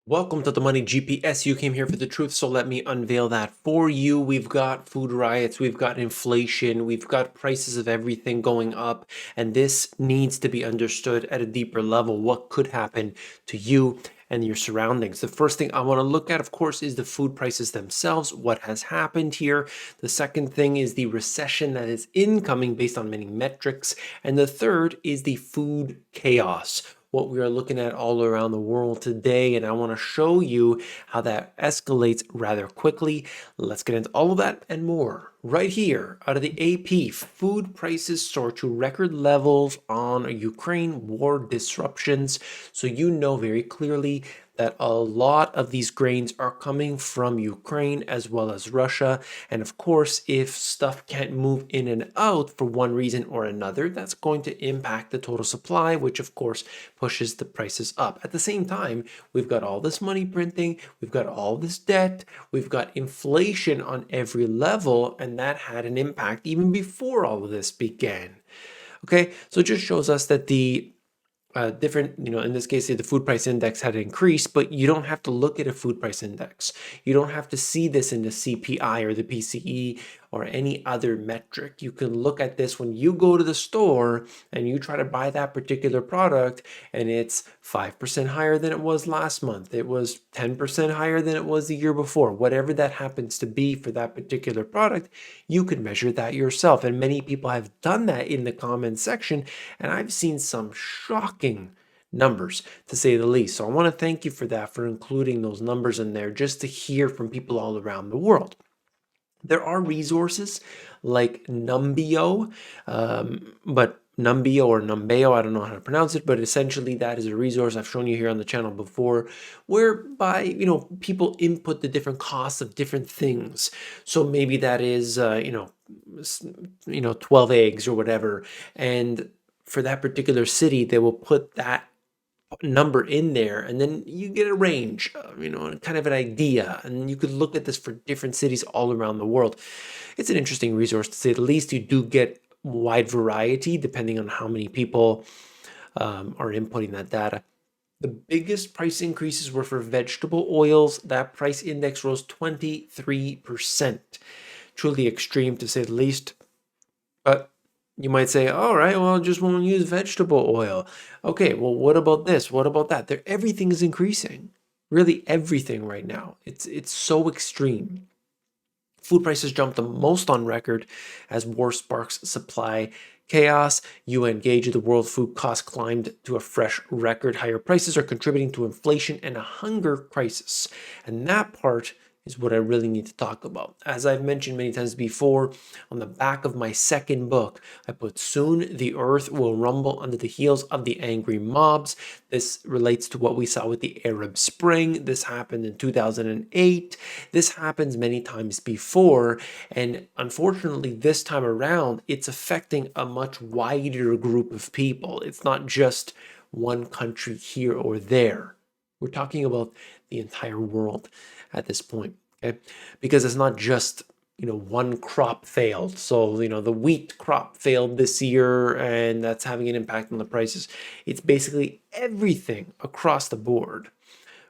Welcome to the Money GPS. You came here for the truth, so let me unveil that for you. We've got food riots, we've got inflation, we've got prices of everything going up, and this needs to be understood at a deeper level. What could happen to you and your surroundings? The first thing I want to look at, of course, is the food prices themselves, what has happened here. The second thing is the recession that is incoming based on many metrics. And the third is the food chaos, what we are looking at all around the world today, and I want to show you how that escalates rather quickly. Let's get into all of that and more right here out of the AP. Food prices soar to record levels on Ukraine war disruptions. So you know very clearly that a lot of these grains are coming from Ukraine as well as Russia. And of course, if stuff can't move in and out for one reason or another, that's going to impact the total supply, which of course pushes the prices up. At the same time, we've got all this money printing, we've got all this debt, we've got inflation on every level, and that had an impact even before all of this began. Okay, so it just shows us that the different, in this case, the food price index had increased, but you don't have to look at a food price index. You don't have to see this in the CPI or the PCE or any other metric. You can look at this when you go to the store and you try to buy that particular product and it's 5% higher than it was last month. It was 10% higher than it was the year before. Whatever that happens to be for that particular product, you could measure that yourself. And many people have done that in the comments section, and I've seen some shocking numbers, to say the least. So I want to thank you for that, for including those numbers in there, just to hear from people all around the world. There are resources like Numbeo, but Numbeo or Numbeo, I don't know how to pronounce it, but essentially that is a resource I've shown you here on the channel before, whereby, people input the different costs of different things. So maybe that is, 12 eggs or whatever. And for that particular city, they will put that number in there, and then you get a range, kind of an idea, and you could look at this for different cities all around the world. It's an interesting resource, to say the least. You do get wide variety depending on how many people are inputting that data. The biggest price increases were for vegetable oils. That price index rose 23%. Truly extreme, to say the least. But you might say, all right, well, I just won't use vegetable oil. Okay, well, what about this? What about that? Everything is increasing. Really, everything right now. It's so extreme. Food prices jumped the most on record as war sparks supply chaos. UN gauge the world food cost climbed to a fresh record. Higher prices are contributing to inflation and a hunger crisis. And that part is what I really need to talk about. As I've mentioned many times before, on the back of my second book, I put soon the earth will rumble under the heels of the angry mobs. This relates to what we saw with the Arab Spring. This happened in 2008. This happens many times before, and unfortunately this time around, it's affecting a much wider group of people. It's not just one country here or there. We're talking about the entire world at this point, okay? Because it's not just, one crop failed. So, the wheat crop failed this year and that's having an impact on the prices. It's basically everything across the board.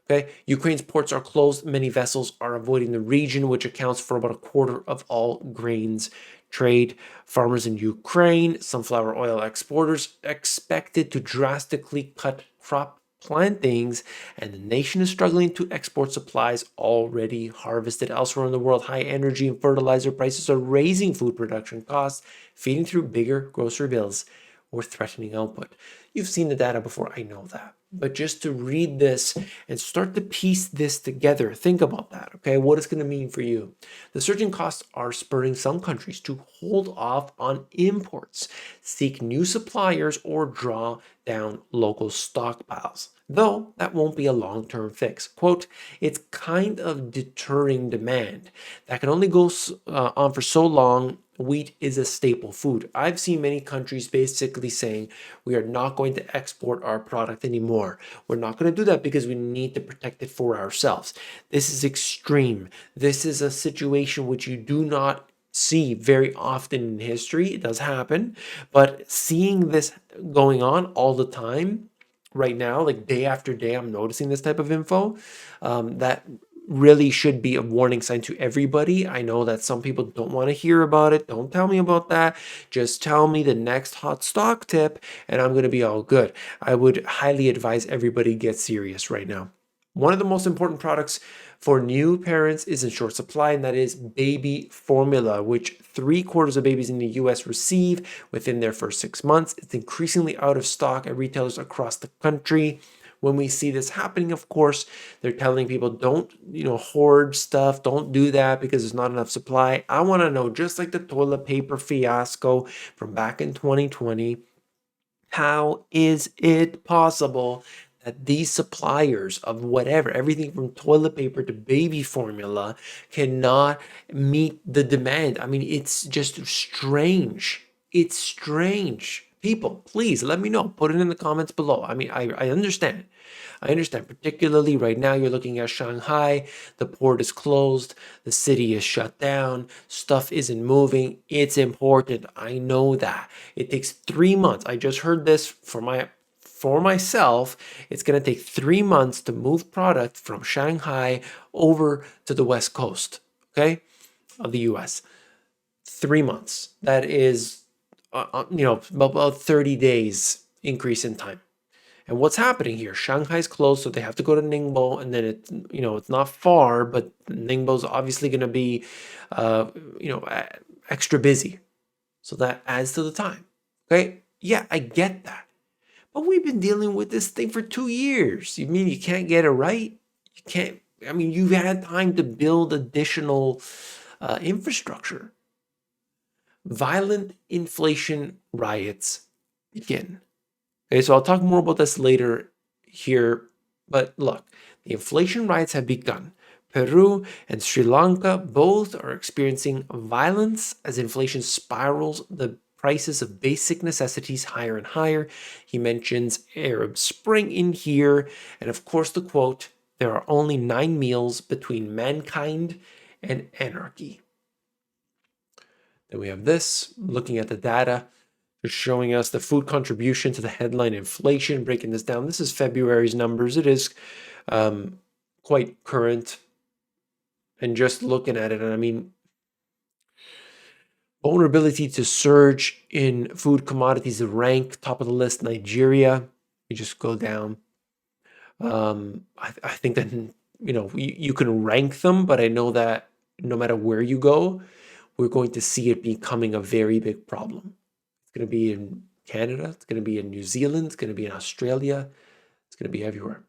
Okay, Ukraine's ports are closed. Many vessels are avoiding the region, which accounts for about a quarter of all grains trade. Farmers in Ukraine, sunflower oil exporters, expected to drastically cut crop plantings, and the nation is struggling to export supplies already harvested. Elsewhere in the world, high energy and fertilizer prices are raising food production costs, feeding through bigger grocery bills or threatening output. You've seen the data before, I know that. But just to read this and start to piece this together, think about that, okay? What it's going to mean for you. The surging costs are spurring some countries to hold off on imports, seek new suppliers, or draw down local stockpiles. Though that won't be a long-term fix. Quote, it's kind of deterring demand. That can only go on for so long. Wheat is a staple food. I've seen many countries basically saying we are not going to export our product anymore. We're not going to do that because we need to protect it for ourselves. This is extreme. This is a situation which you do not see very often in history. It does happen, but seeing this going on all the time right now, like day after day, I'm noticing this type of info. That really should be a warning sign to everybody. I know that some people don't want to hear about it. Don't tell me about that. Just tell me the next hot stock tip, and I'm going to be all good. I would highly advise everybody get serious right now. One of the most important products for new parents is in short supply, and that is baby formula, which 3/4 of babies in the US receive within their first 6 months. It's increasingly out of stock at retailers across the country. When we see this happening, of course, they're telling people don't, hoard stuff. Don't do that because there's not enough supply. I want to know, just like the toilet paper fiasco from back in 2020, how is it possible that these suppliers of whatever, everything from toilet paper to baby formula, cannot meet the demand? I mean, it's just strange. It's strange. People, please let me know. Put it in the comments below. I mean, I understand. I understand, particularly right now, you're looking at Shanghai, the port is closed, the city is shut down, stuff isn't moving. It's important. I know that. It takes 3 months. I just heard this for myself. It's going to take 3 months to move product from Shanghai over to the West Coast, okay, of the US. 3 months. That is, about 30 days increase in time. And what's happening here? Shanghai's closed, so they have to go to Ningbo, and then it's not far, but Ningbo's obviously going to be, extra busy. So that adds to the time. Okay? Yeah, I get that. But we've been dealing with this thing for 2 years. You mean you can't get it right? You can't. I mean, you've had time to build additional infrastructure. Violent inflation riots begin. Okay, so I'll talk more about this later here, but look, the inflation riots have begun. Peru and Sri Lanka both are experiencing violence as inflation spirals the prices of basic necessities higher and higher. He mentions Arab Spring in here, and of course the quote, "There are only 9 meals between mankind and anarchy." Then we have this, looking at the data, just showing us the food contribution to the headline inflation, breaking this down. This is February's numbers. It is quite current. And just looking at it, and I mean, vulnerability to surge in food commodities rank top of the list, Nigeria. You just go down. I think that, you can rank them, but I know that no matter where you go, we're going to see it becoming a very big problem. It's going to be in Canada. It's going to be in New Zealand. It's going to be in Australia. It's going to be everywhere.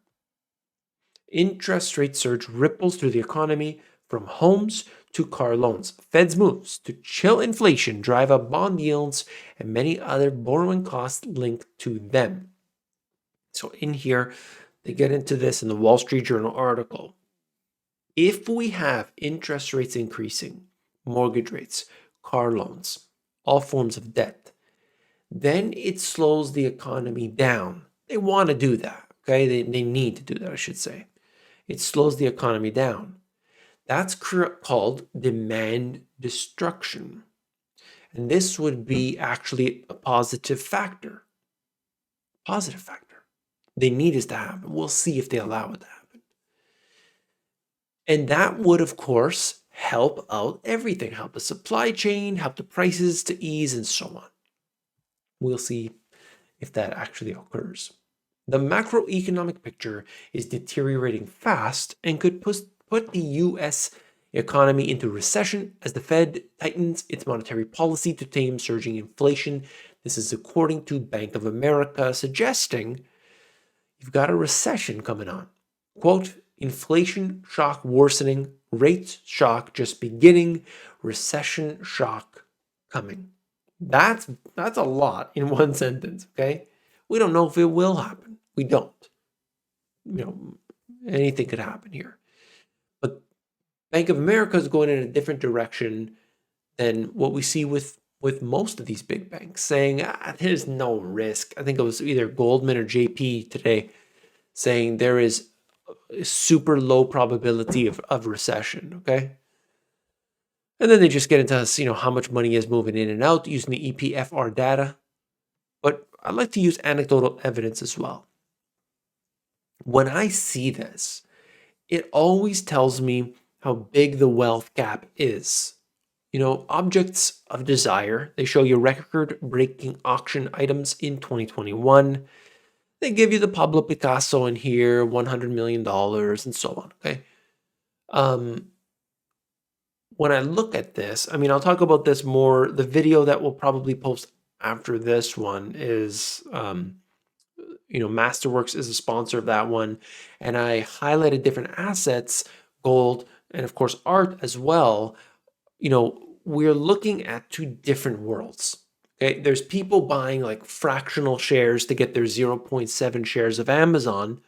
Interest rate surge ripples through the economy from homes to car loans. Fed's moves to chill inflation drive up bond yields and many other borrowing costs linked to them. So in here, they get into this in the Wall Street Journal article. If we have interest rates increasing, mortgage rates, car loans, all forms of debt, then it slows the economy down. They want to do that, okay? They need to do that, I should say. It slows the economy down. That's called demand destruction. And this would be actually a positive factor. Positive factor. They need this to happen. We'll see if they allow it to happen. And that would, of course, help out everything, help the supply chain, help the prices to ease, and so on. We'll see if that actually occurs. The macroeconomic picture is deteriorating fast and could put the US economy into recession as the Fed tightens its monetary policy to tame surging inflation. This is according to Bank of America, suggesting you've got a recession coming on. Quote, inflation shock worsening, rate shock just beginning, recession shock coming. That's a lot in one sentence, okay? We don't know if it will happen. We don't. Anything could happen here. But Bank of America is going in a different direction than what we see with most of these big banks, saying there's no risk. I think it was either Goldman or JP today saying there is a super low probability of recession, okay? And then they just get into how much money is moving in and out using the EPFR data. But I like to use anecdotal evidence as well. When I see this, it always tells me how big the wealth gap is. Objects of desire, they show you record-breaking auction items in 2021. They give you the Pablo Picasso in here, $100 million, and so on, okay? Um, when I look at this, I'll talk about this more. The video that we'll probably post after this one is, Masterworks is a sponsor of that one. And I highlighted different assets, gold, and of course, art as well. We're looking at two different worlds. Okay, there's people buying like fractional shares to get their 0.7 shares of Amazon.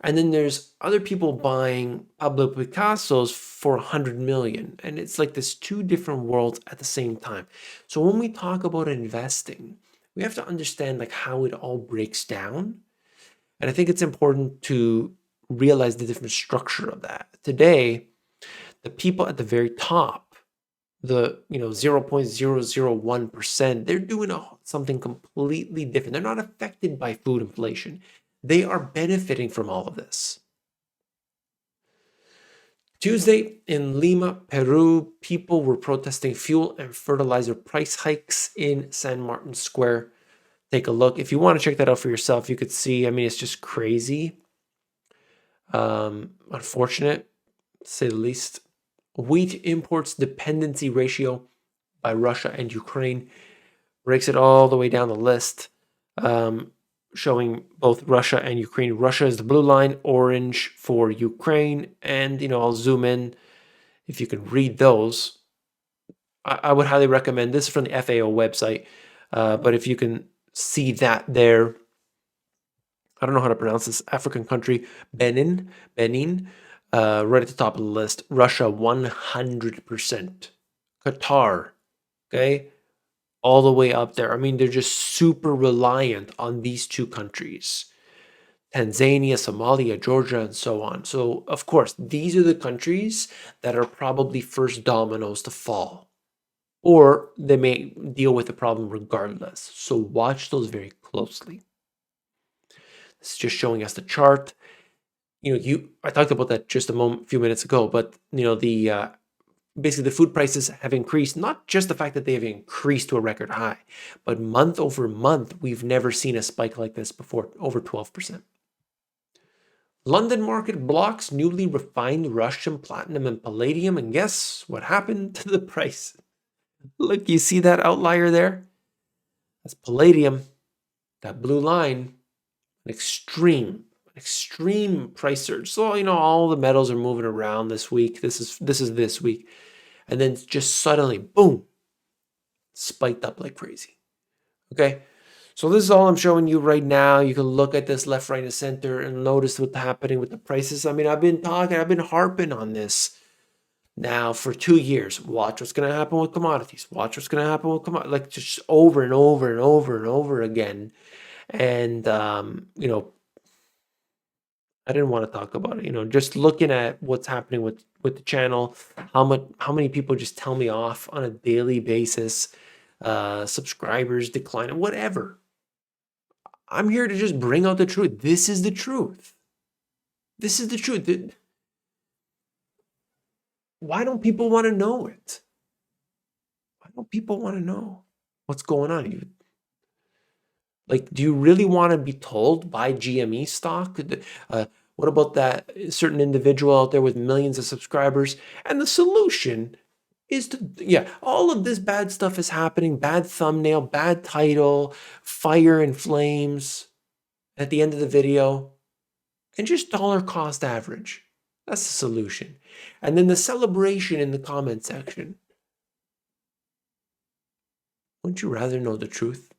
And then there's other people buying Pablo Picasso's for 100 million. And it's like this two different worlds at the same time. So when we talk about investing, we have to understand like how it all breaks down. And I think it's important to realize the different structure of that. Today, the people at the very top, the 0.001%, they're doing something completely different. They're not affected by food inflation. They are benefiting from all of this. Tuesday in Lima, Peru, people were protesting fuel and fertilizer price hikes in San Martin Square. Take a look. If you want to check that out for yourself, you could see, it's just crazy. Unfortunate, to say the least. Wheat imports dependency ratio by Russia and Ukraine breaks it all the way down the list, showing both Russia and Ukraine. Russia is the blue line, orange for Ukraine. And, I'll zoom in if you can read those. I would highly recommend this from the FAO website. But if you can see that there, I don't know how to pronounce this African country, Benin, right at the top of the list. Russia, 100%. Qatar, okay, all the way up there. They're just super reliant on these two countries. Tanzania, Somalia, Georgia, and so on. So, of course, these are the countries that are probably first dominoes to fall. Or they may deal with the problem regardless. So watch those very closely. This is just showing us the chart. I talked about that just a few minutes ago, but basically the food prices have increased. Not just the fact that they have increased to a record high, but month over month, we've never seen a spike like this before, over 12%. London market blocks newly refined Russian platinum and palladium, and guess what happened to the price? Look, you see that outlier there? That's palladium, that blue line, an extreme price surge. So, all the metals are moving around this week. This is this week. And then just suddenly, boom, spiked up like crazy. Okay? So this is all I'm showing you right now. You can look at this left, right, and center and notice what's happening with the prices. I've been harping on this now for 2 years. Watch what's going to happen with commodities. Watch what's going to happen with commodities. Like just over and over and over and over again. And, I didn't want to talk about it. Just looking at what's happening with the channel, how many people just tell me off on a daily basis, subscribers decline, whatever. I'm here to just bring out the truth. This is the truth. This is the truth. Why don't people want to know it? Why don't people want to know what's going on? Do you really want to be told buy GME stock? What about that certain individual out there with millions of subscribers? And the solution is all of this bad stuff is happening. Bad thumbnail, bad title, fire and flames at the end of the video, and just dollar cost average. That's the solution. And then the celebration in the comment section. Wouldn't you rather know the truth?